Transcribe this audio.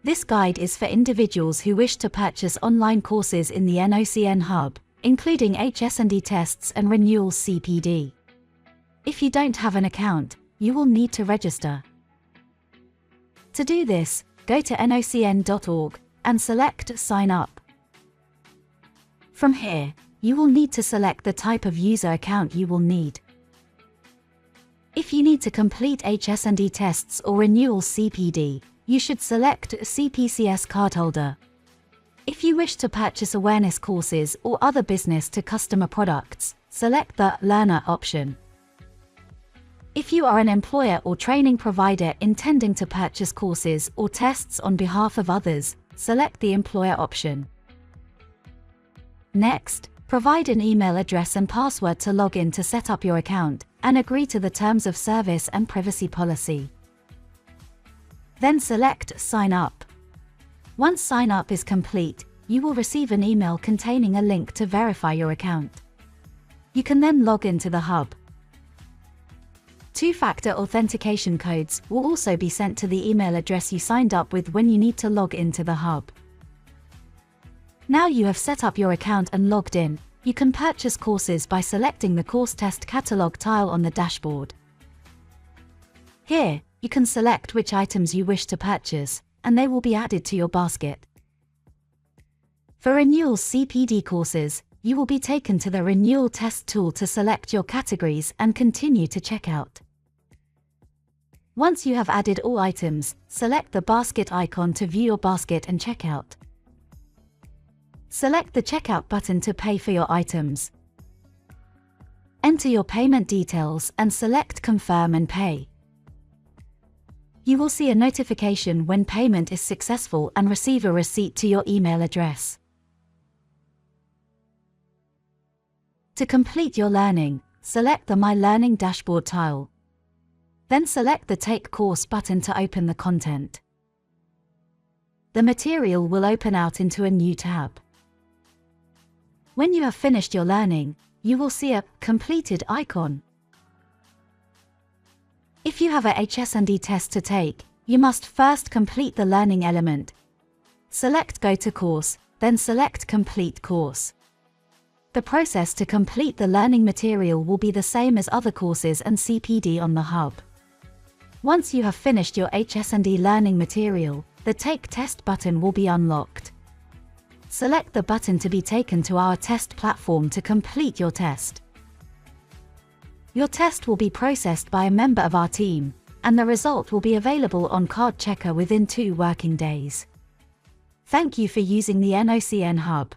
This guide is for individuals who wish to purchase online courses in the NOCN Hub, including HS&E tests and renewal CPD. If you don't have an account, you will need to register. To do this, go to nocn.org and select Sign Up. From here, you will need to select the type of user account you will need. If you need to complete HS&E tests or renewal CPD, you should select CPCS cardholder. If you wish to purchase awareness courses or other business-to-customer products, select the Learner option. If you are an employer or training provider intending to purchase courses or tests on behalf of others, select the Employer option. Next, provide an email address and password to log in to set up your account, and agree to the terms of service and privacy policy. Then select Sign Up. Once sign up is complete, you will receive an email containing a link to verify your account. You can then log into the Hub. Two-factor authentication codes will also be sent to the email address you signed up with when you need to log into the Hub. Now you have set up your account and logged in, you can purchase courses by selecting the Course Test Catalog tile on the dashboard. Here, you can select which items you wish to purchase, and they will be added to your basket. For renewal CPD courses, you will be taken to the Renewal Test tool to select your categories and continue to checkout. Once you have added all items, select the basket icon to view your basket and checkout. Select the Checkout button to pay for your items. Enter your payment details and select Confirm and Pay. You will see a notification when payment is successful and receive a receipt to your email address. To complete your learning, select the My Learning dashboard tile. Then select the Take Course button to open the content. The material will open out into a new tab. When you have finished your learning, you will see a Completed icon. If you have a HS&E test to take, you must first complete the learning element. Select Go to Course, then select Complete Course. The process to complete the learning material will be the same as other courses and CPD on the Hub. Once you have finished your HS&E learning material, the Take Test button will be unlocked. Select the button to be taken to our test platform to complete your test. Your test will be processed by a member of our team, and the result will be available on Card Checker within 2 working days. Thank you for using the NOCN Hub.